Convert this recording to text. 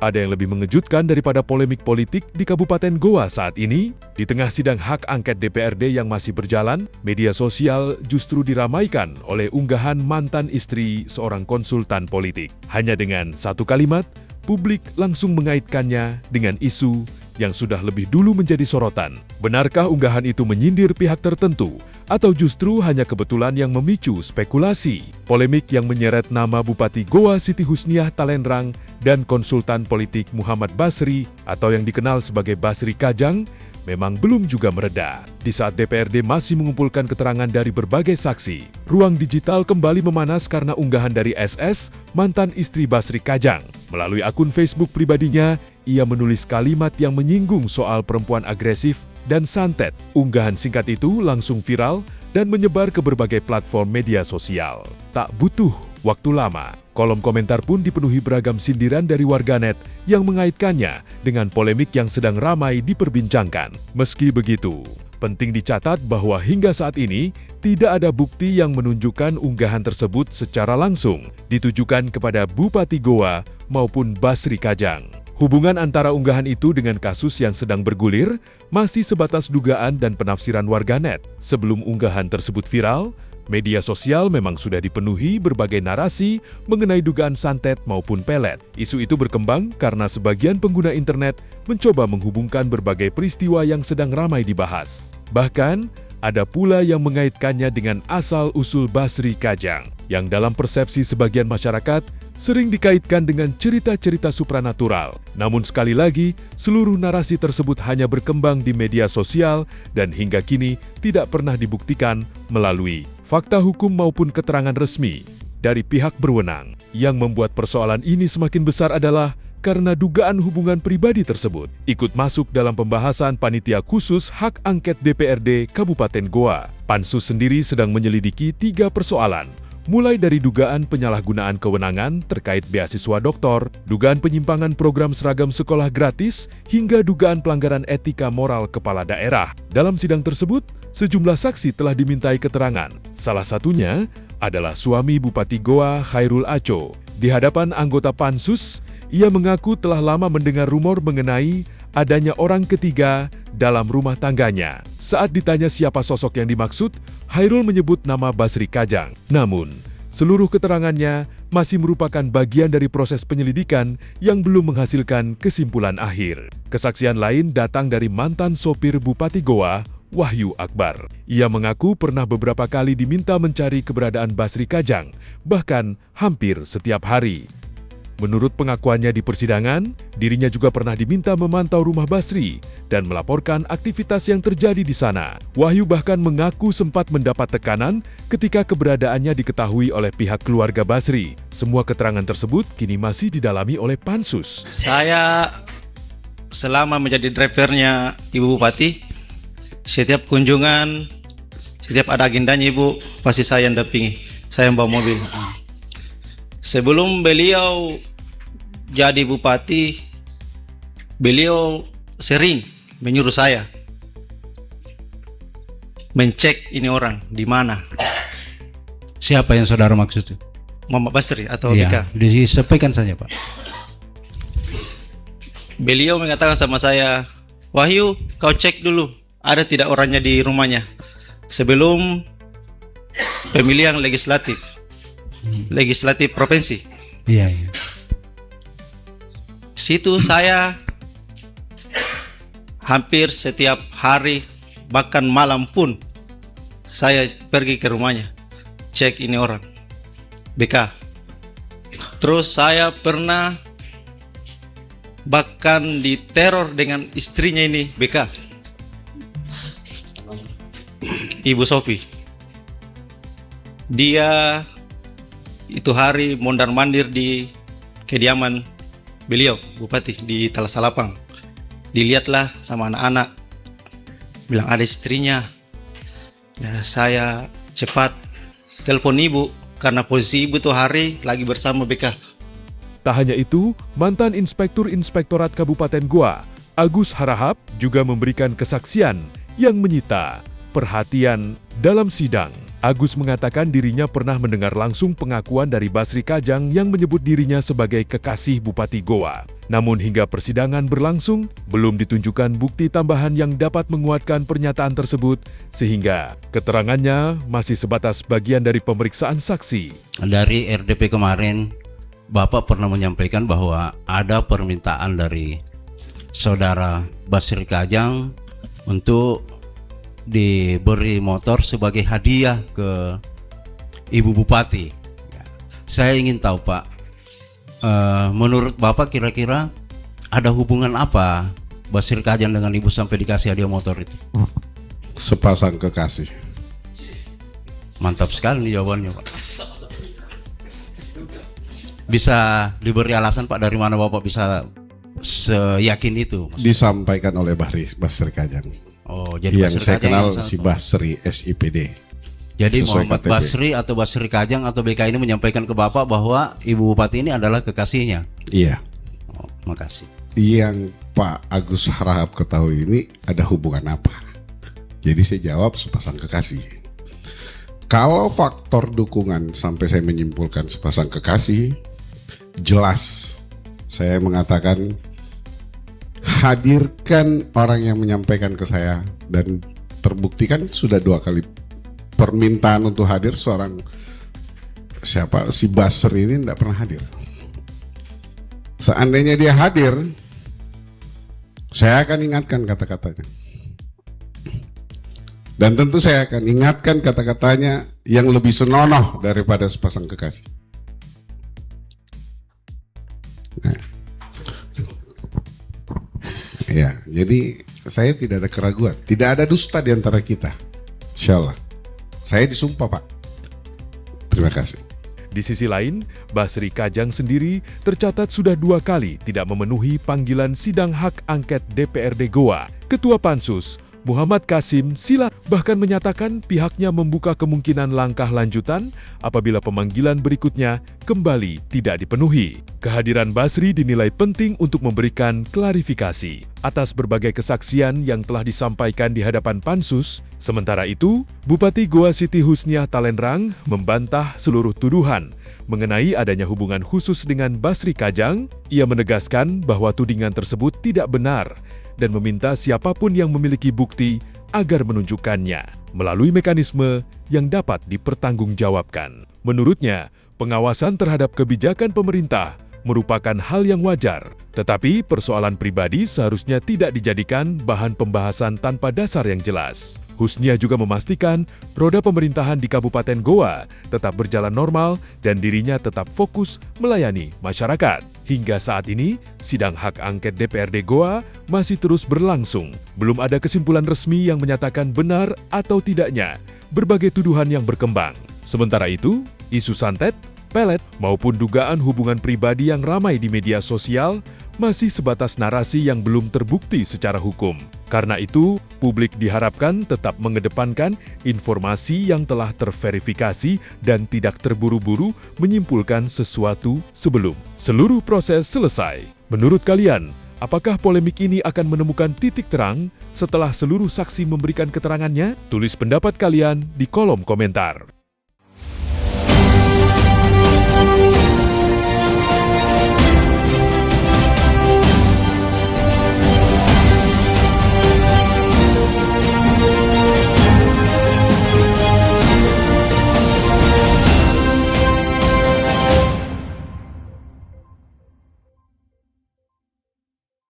Ada yang lebih mengejutkan daripada polemik politik di Kabupaten Goa saat ini. Di tengah sidang hak angket DPRD yang masih berjalan, media sosial justru diramaikan oleh unggahan mantan istri seorang konsultan politik. Hanya dengan satu kalimat, publik langsung mengaitkannya dengan isu yang sudah lebih dulu menjadi sorotan. Benarkah unggahan itu menyindir pihak tertentu? Atau justru hanya kebetulan yang memicu spekulasi? Polemik yang menyeret nama Bupati Goa Siti Husniah Talenrang dan konsultan politik Muhammad Basri atau yang dikenal sebagai Basri Kajang memang belum juga mereda. Di saat DPRD masih mengumpulkan keterangan dari berbagai saksi, ruang digital kembali memanas karena unggahan dari SS, mantan istri Basri Kajang. Melalui akun Facebook pribadinya, ia menulis kalimat yang menyinggung soal perempuan agresif dan santet. Unggahan singkat itu langsung viral dan menyebar ke berbagai platform media sosial. Tak butuh waktu lama, kolom komentar pun dipenuhi beragam sindiran dari warganet yang mengaitkannya dengan polemik yang sedang ramai diperbincangkan. Meski begitu, penting dicatat bahwa hingga saat ini tidak ada bukti yang menunjukkan unggahan tersebut secara langsung ditujukan kepada Bupati Goa maupun Basri Kajang. Hubungan antara unggahan itu dengan kasus yang sedang bergulir masih sebatas dugaan dan penafsiran warganet. Sebelum unggahan tersebut viral, media sosial memang sudah dipenuhi berbagai narasi mengenai dugaan santet maupun pelet. Isu itu berkembang karena sebagian pengguna internet mencoba menghubungkan berbagai peristiwa yang sedang ramai dibahas. Bahkan, ada pula yang mengaitkannya dengan asal-usul Basri Kajang, yang dalam persepsi sebagian masyarakat sering dikaitkan dengan cerita-cerita supranatural. Namun sekali lagi, seluruh narasi tersebut hanya berkembang di media sosial dan hingga kini tidak pernah dibuktikan melalui fakta hukum maupun keterangan resmi dari pihak berwenang. Yang membuat persoalan ini semakin besar adalah karena dugaan hubungan pribadi tersebut ikut masuk dalam pembahasan Panitia Khusus Hak Angket DPRD Kabupaten Goa. Pansus sendiri sedang menyelidiki 3 persoalan, mulai dari dugaan penyalahgunaan kewenangan terkait beasiswa doktor, dugaan penyimpangan program seragam sekolah gratis, hingga dugaan pelanggaran etika moral kepala daerah. Dalam sidang tersebut, sejumlah saksi telah dimintai keterangan. Salah satunya adalah suami Bupati Goa, Khairul Aco. Di hadapan anggota Pansus, ia mengaku telah lama mendengar rumor mengenai adanya orang ketiga dalam rumah tangganya. Saat ditanya siapa sosok yang dimaksud, Khairul menyebut nama Basri Kajang. Namun, seluruh keterangannya masih merupakan bagian dari proses penyelidikan yang belum menghasilkan kesimpulan akhir. Kesaksian lain datang dari mantan sopir Bupati Goa, Wahyu Akbar. Ia mengaku pernah beberapa kali diminta mencari keberadaan Basri Kajang, bahkan hampir setiap hari. Menurut pengakuannya di persidangan, dirinya juga pernah diminta memantau rumah Basri dan melaporkan aktivitas yang terjadi di sana. Wahyu bahkan mengaku sempat mendapat tekanan ketika keberadaannya diketahui oleh pihak keluarga Basri. Semua keterangan tersebut kini masih didalami oleh Pansus. Saya selama menjadi drivernya Ibu Bupati, setiap kunjungan, setiap ada agendanya Ibu, pasti saya yang dampingi. Saya yang bawa mobil. Sebelum beliau jadi bupati, beliau sering menyuruh saya mencek ini orang di mana. Siapa yang saudara maksud itu? Muhammad Basri atau Iya, Bika. disampaikan saja Pak. Beliau mengatakan sama saya, Wahyu, kau cek dulu ada tidak orangnya di rumahnya sebelum pemilihan legislatif provinsi. Iya, iya. Situ saya hampir setiap hari, bahkan malam pun saya pergi ke rumahnya, cek ini orang, BK. Terus saya pernah bahkan diteror dengan istrinya ini, BK, Ibu Sofi. Dia itu hari mondar-mandir di kediaman beliau, Bupati, di Talasalapang. Dilihatlah sama anak-anak, bilang ada istrinya. Ya, saya cepat telepon ibu, karena posisi ibu itu hari lagi bersama BK. Tak hanya itu, mantan Inspektur Inspektorat Kabupaten Goa, Agus Harahap, juga memberikan kesaksian yang menyita perhatian dalam sidang. Agus mengatakan dirinya pernah mendengar langsung pengakuan dari Basri Kajang yang menyebut dirinya sebagai kekasih Bupati Goa. Namun hingga persidangan berlangsung, belum ditunjukkan bukti tambahan yang dapat menguatkan pernyataan tersebut, sehingga keterangannya masih sebatas bagian dari pemeriksaan saksi. Dari RDP kemarin, Bapak pernah menyampaikan bahwa ada permintaan dari saudara Basri Kajang untuk diberi motor sebagai hadiah ke Ibu Bupati. Saya ingin tahu Pak, menurut Bapak kira-kira ada hubungan apa Basri Kajang dengan Ibu sampai dikasih hadiah motor itu? Sepasang kekasih. Mantap sekali nih jawabannya Pak. Bisa diberi alasan Pak dari mana Bapak bisa seyakin itu? Disampaikan oleh Basri Kajang. Oh, jadi yang Basri saya Kajang kenal yang si Basri SIPD. Jadi sesuai Muhammad KTP. Basri atau Basri Kajang atau BK ini menyampaikan ke Bapak bahwa Ibu Bupati ini adalah kekasihnya. Iya. Oh, makasih. Yang Pak Agus harap ketahui ini ada hubungan apa? Jadi saya jawab sepasang kekasih. Kalau faktor dukungan sampai saya menyimpulkan sepasang kekasih, jelas saya mengatakan hadirkan orang yang menyampaikan ke saya, dan terbuktikan sudah 2 kali permintaan untuk hadir seorang si Basri ini tidak pernah hadir. Seandainya dia hadir, saya akan ingatkan kata-katanya. Dan tentu saya akan ingatkan kata-katanya yang lebih senonoh daripada sepasang kekasih. Nah. Ya, jadi saya tidak ada keraguan, tidak ada dusta di antara kita. Insya Allah. Saya disumpah Pak. Terima kasih. Di sisi lain, Basri Kajang sendiri tercatat sudah 2 kali tidak memenuhi panggilan sidang hak angket DPRD Goa. Ketua Pansus, Muhammad Kasim Silat, bahkan menyatakan pihaknya membuka kemungkinan langkah lanjutan apabila pemanggilan berikutnya kembali tidak dipenuhi. Kehadiran Basri dinilai penting untuk memberikan klarifikasi atas berbagai kesaksian yang telah disampaikan di hadapan Pansus. Sementara itu, Bupati Goa Siti Husniah Talenrang membantah seluruh tuduhan mengenai adanya hubungan khusus dengan Basri Kajang. Ia menegaskan bahwa tudingan tersebut tidak benar dan meminta siapapun yang memiliki bukti agar menunjukkannya melalui mekanisme yang dapat dipertanggungjawabkan. Menurutnya, pengawasan terhadap kebijakan pemerintah merupakan hal yang wajar, tetapi persoalan pribadi seharusnya tidak dijadikan bahan pembahasan tanpa dasar yang jelas. Husniah juga memastikan roda pemerintahan di Kabupaten Goa tetap berjalan normal dan dirinya tetap fokus melayani masyarakat. Hingga saat ini, sidang hak angket DPRD Goa masih terus berlangsung. Belum ada kesimpulan resmi yang menyatakan benar atau tidaknya berbagai tuduhan yang berkembang. Sementara itu, isu santet, pelet, maupun dugaan hubungan pribadi yang ramai di media sosial masih sebatas narasi yang belum terbukti secara hukum. Karena itu, publik diharapkan tetap mengedepankan informasi yang telah terverifikasi dan tidak terburu-buru menyimpulkan sesuatu sebelum seluruh proses selesai. Menurut kalian, apakah polemik ini akan menemukan titik terang setelah seluruh saksi memberikan keterangannya? Tulis pendapat kalian di kolom komentar.